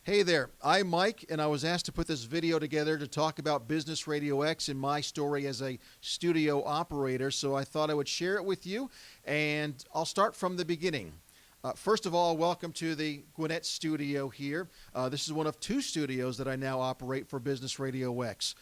Hey there, I'm Mike, and I was asked to put this video together to talk about Business Radio X and my story as a studio operator, so I thought I would share it with you, and I'll start from the beginning. First of all, welcome to the Gwinnett studio here. This is one of two studios that I now operate for Business Radio X.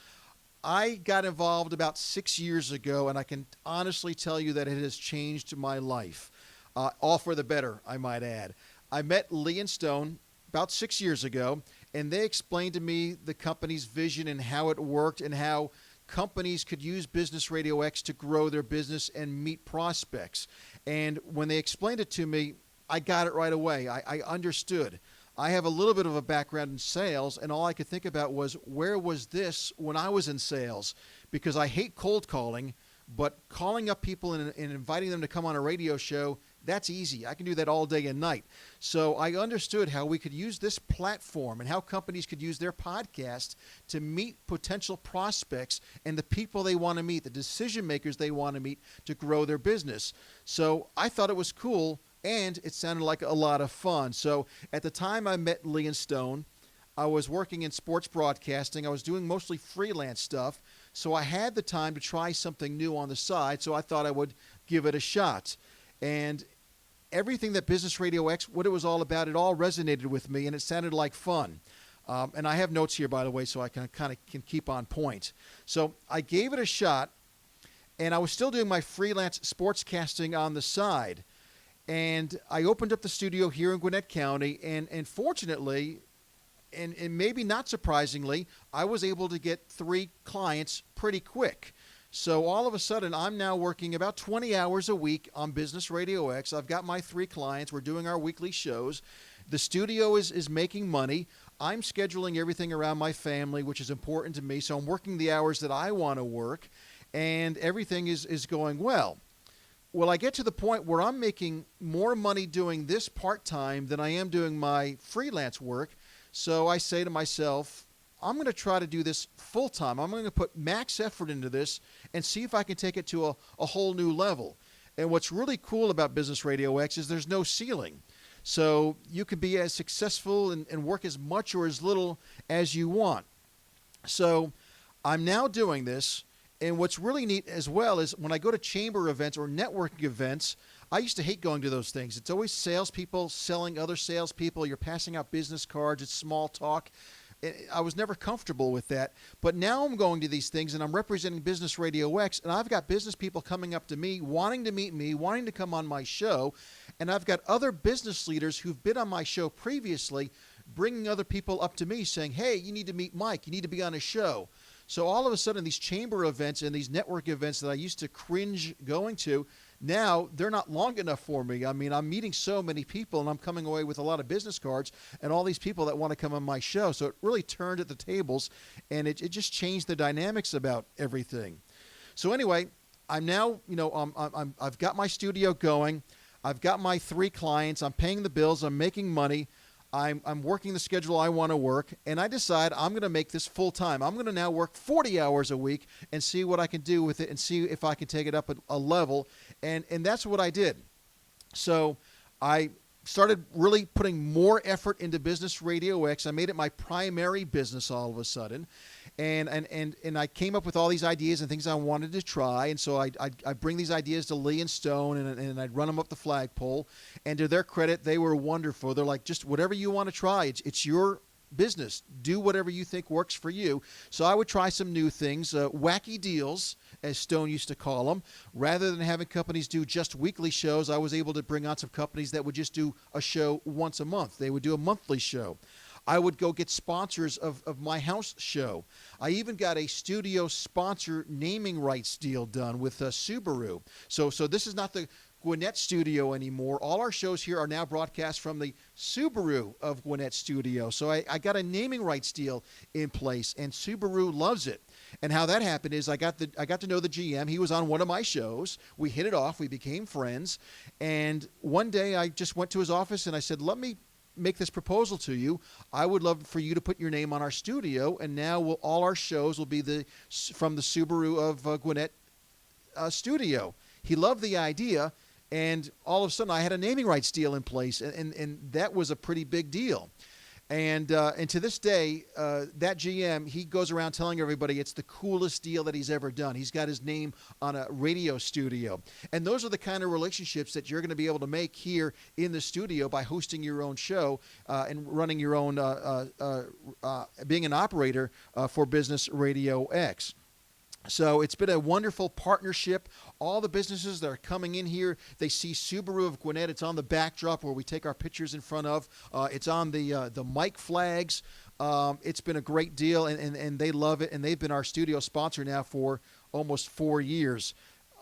I got involved about 6 years ago, and I can honestly tell you that it has changed my life, all for the better, I might add. I met Lee and Stone about 6 years ago, and they explained to me the company's vision and how it worked and how companies could use Business Radio X to grow their business and meet prospects. And when they explained it to me, I got it right away. I understood. I have a little bit of a background in sales, and all I could think about was, where was this when I was in sales? Because I hate cold calling, but calling up people and inviting them to come on a radio show, that's easy. I can do that all day and night. So I understood how we could use this platform and how companies could use their podcast to meet potential prospects and the people they want to meet, the decision makers they want to meet to grow their business. So I thought it was cool, and it sounded like a lot of fun. So at the time I met Lee and Stone, I was working in sports broadcasting. I was doing mostly freelance stuff. So I had the time to try something new on the side, so I thought I would give it a shot. And everything that Business Radio X, what it was all about, it all resonated with me, and it sounded like fun. And I have notes here, by the way, so I can keep on point. So I gave it a shot, and I was still doing my freelance sportscasting on the side. And I opened up the studio here in Gwinnett County, and fortunately, and maybe not surprisingly, I was able to get 3 clients pretty quick. So all of a sudden, I'm now working about 20 hours a week on Business Radio X. I've got my 3 clients. We're doing our weekly shows. The studio is making money. I'm scheduling everything around my family, which is important to me. So I'm working the hours that I want to work, and everything is going well. Well, I get to the point where I'm making more money doing this part-time than I am doing my freelance work. So I say to myself, I'm going to try to do this full-time. I'm going to put max effort into this and see if I can take it to a whole new level. And what's really cool about Business Radio X is there's no ceiling. So you can be as successful and work as much or as little as you want. So I'm now doing this. And what's really neat as well is when I go to chamber events or networking events, I used to hate going to those things. It's always salespeople selling other salespeople. You're passing out business cards. It's small talk. I was never comfortable with that. But now I'm going to these things, and I'm representing Business Radio X, and I've got business people coming up to me, wanting to meet me, wanting to come on my show. And I've got other business leaders who've been on my show previously bringing other people up to me saying, hey, you need to meet Mike. You need to be on his show. So all of a sudden, these chamber events and these network events that I used to cringe going to, now they're not long enough for me. I mean, I'm meeting so many people, and I'm coming away with a lot of business cards and all these people that want to come on my show. So it really turned at the tables, and it just changed the dynamics about everything. So anyway, I'm now, I've got my studio going. I've got my 3 clients. I'm paying the bills. I'm making money. I'm working the schedule I want to work, and I decide I'm going to make this full-time. I'm going to now work 40 hours a week and see what I can do with it and see if I can take it up a level, and that's what I did. So I started really putting more effort into Business Radio X. I made it my primary business all of a sudden, and I came up with all these ideas and things I wanted to try, and so I bring these ideas to Lee and Stone, and I'd run them up the flagpole, and to their credit, they were wonderful. They're like, just whatever you want to try, it's your business. Do whatever you think works for you. So I would try some new things, wacky deals, as Stone used to call them. Rather than having companies do just weekly shows, I was able to bring on some companies that would just do a show once a month. They would do a monthly show. I would go get sponsors of my house show. I even got a studio sponsor naming rights deal done with Subaru. So this is not the Gwinnett studio anymore. All our shows here are now broadcast from the Subaru of Gwinnett studio. So I got a naming rights deal in place, and Subaru loves it. And how that happened is I got to know the GM. He was on one of my shows. We hit it off. We became friends. And one day I just went to his office and I said, let me make this proposal to you. I would love for you to put your name on our studio, and now all our shows will be from the Subaru of Gwinnett studio. He loved the idea, and all of a sudden I had a naming rights deal in place, and that was a pretty big deal. And to this day, that GM, he goes around telling everybody it's the coolest deal that he's ever done. He's got his name on a radio studio. And those are the kind of relationships that you're going to be able to make here in the studio by hosting your own show and running your own, being an operator for Business Radio X. So it's been a wonderful partnership. All the businesses that are coming in here, they see Subaru of Gwinnett. It's on the backdrop where we take our pictures in front of. It's on the mic flags. It's been a great deal, and they love it. And they've been our studio sponsor now for almost 4 years.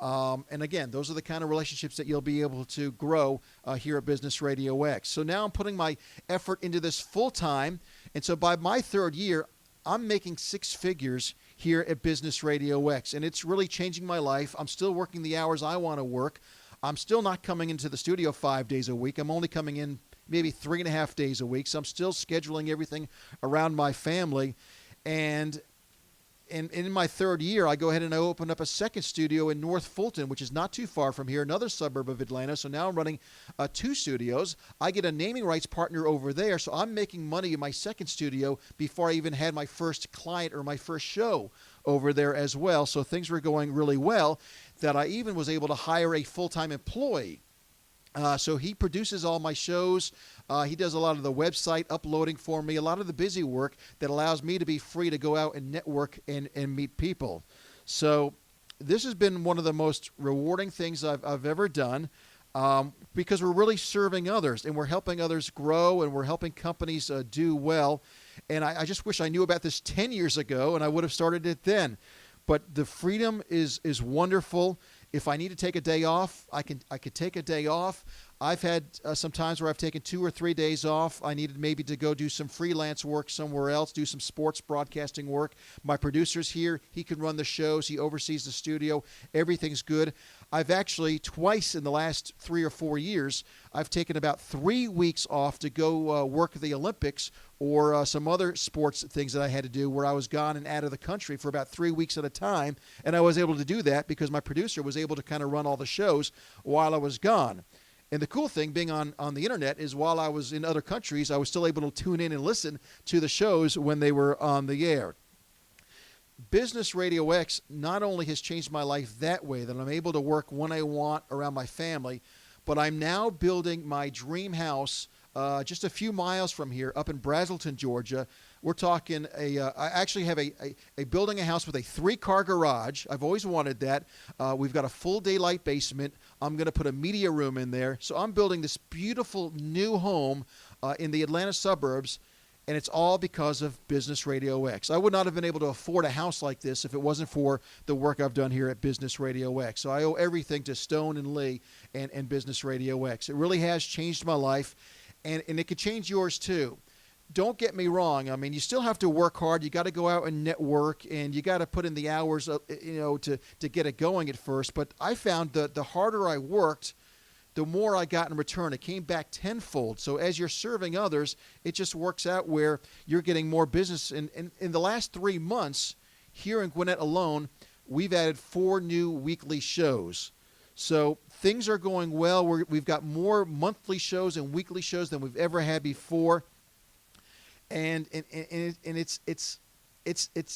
And again, those are the kind of relationships that you'll be able to grow here at Business Radio X. So now I'm putting my effort into this full time. And so by my 3rd year, I'm making 6 figures here at Business Radio X, and it's really changing my life. I'm still working the hours I want to work. I'm still not coming into the studio 5 days a week. I'm only coming in maybe 3.5 days a week, so I'm still scheduling everything around my family. And in my 3rd year, I go ahead and I open up a second studio in North Fulton, which is not too far from here, another suburb of Atlanta. So now I'm running 2 studios. I get a naming rights partner over there, so I'm making money in my second studio before I even had my first client or my first show over there as well. So things were going really well that I even was able to hire a full-time employee. So he produces all my shows. He does a lot of the website uploading for me, a lot of the busy work that allows me to be free to go out and network and meet people. So this has been one of the most rewarding things I've ever done because we're really serving others and we're helping others grow and we're helping companies do well. And I just wish I knew about this 10 years ago and I would have started it then. But the freedom is wonderful. If I need to take a day off, I could take a day off. I've had some times where I've taken 2 or 3 days off. I needed maybe to go do some freelance work somewhere else, do some sports broadcasting work. My producer's here. He can run the shows. He oversees the studio. Everything's good. I've actually twice in the last 3 or 4 years, I've taken about 3 weeks off to go work at the Olympics or some other sports things that I had to do where I was gone and out of the country for about 3 weeks at a time. And I was able to do that because my producer was able to kind of run all the shows while I was gone. And the cool thing being on the internet is while I was in other countries, I was still able to tune in and listen to the shows when they were on the air. Business Radio X not only has changed my life that way, that I'm able to work when I want around my family, but I'm now building my dream house just a few miles from here up in Braselton, Georgia. We're talking I actually have a building a house with a 3-car garage. I've always wanted that. We've got a full daylight basement. I'm going to put a media room in there. So I'm building this beautiful new home in the Atlanta suburbs, and it's all because of Business Radio X. I would not have been able to afford a house like this if it wasn't for the work I've done here at Business Radio X. So I owe everything to Stone and Lee and Business Radio X. It really has changed my life, and it could change yours too. Don't get me wrong. I mean, you still have to work hard. You got to go out and network, and you got to put in the hours, to get it going at first. But I found that the harder I worked, the more I got in return. It came back tenfold. So as you're serving others, it just works out where you're getting more business. And in the last 3 months, here in Gwinnett alone, we've added 4 new weekly shows. So things are going well. We've got more monthly shows and weekly shows than we've ever had before. And it's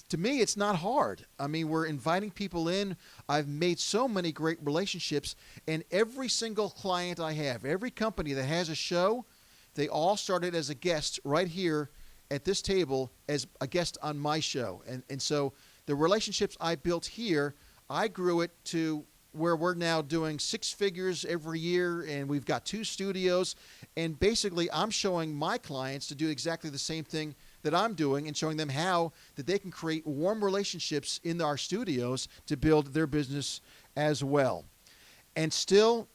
to me, it's not hard. I mean, we're inviting people in. I've made so many great relationships, and every single client I have, every company that has a show, they all started as a guest right here at this table as a guest on my show. And so the relationships I built here, I grew it to where we're now doing 6 figures every year, and we've got 2 studios. And basically, I'm showing my clients to do exactly the same thing that I'm doing and showing them how that they can create warm relationships in our studios to build their business as well. And still,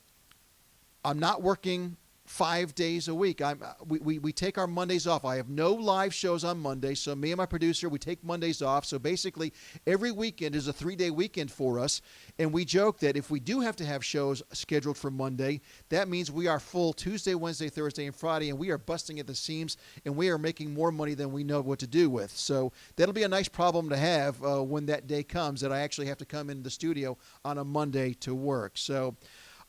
I'm not working 5 days a week. We take our Mondays off. I have no live shows on Monday, so me and my producer, we take Mondays off. So basically, every weekend is a 3-day weekend for us, and we joke that if we do have to have shows scheduled for Monday, that means we are full Tuesday, Wednesday, Thursday, and Friday, and we are busting at the seams, and we are making more money than we know what to do with. So that'll be a nice problem to have when that day comes, that I actually have to come into the studio on a Monday to work. So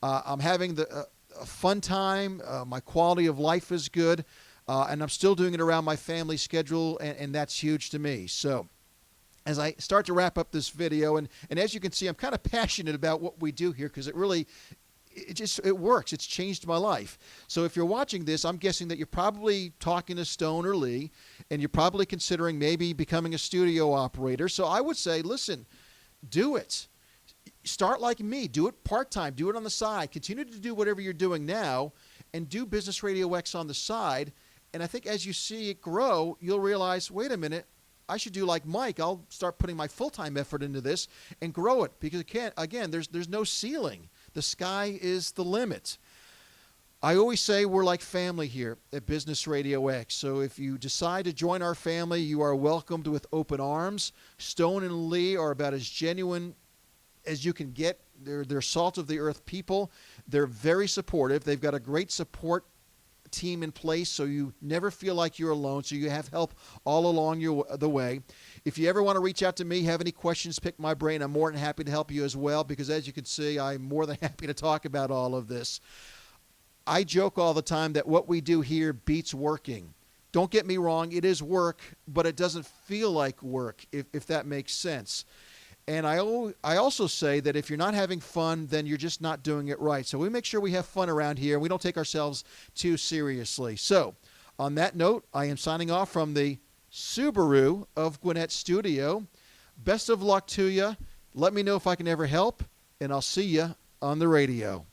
I'm having a fun time. My quality of life is good. and I'm still doing it around my family schedule, and that's huge to me. So as I start to wrap up this video, and as you can see, I'm kind of passionate about what we do here because it works. It's changed my life. So if you're watching this, I'm guessing that you're probably talking to Stone or Lee, and you're probably considering maybe becoming a studio operator. So I would say, listen, do it. Start like me. Do it part-time. Do it on the side. Continue to do whatever you're doing now, and do Business Radio X on the side. And I think as you see it grow, you'll realize, wait a minute, I should do like Mike. I'll start putting my full-time effort into this and grow it, because again, there's no ceiling. The sky is the limit. I always say we're like family here at Business Radio X. So if you decide to join our family, you are welcomed with open arms. Stone and Lee are about as genuine as you can get. They're salt of the earth people. They're very supportive. They've got a great support team in place, so you never feel like you're alone, so you have help all along the way. If you ever want to reach out to me, have any questions, pick my brain, I'm more than happy to help you as well, because as you can see, I'm more than happy to talk about all of this. I joke all the time that what we do here beats working. Don't get me wrong, it is work, but it doesn't feel like work, if that makes sense. And I also say that if you're not having fun, then you're just not doing it right. So we make sure we have fun around here, and we don't take ourselves too seriously. So on that note, I am signing off from the Subaru of Gwinnett Studio. Best of luck to you. Let me know if I can ever help, and I'll see you on the radio.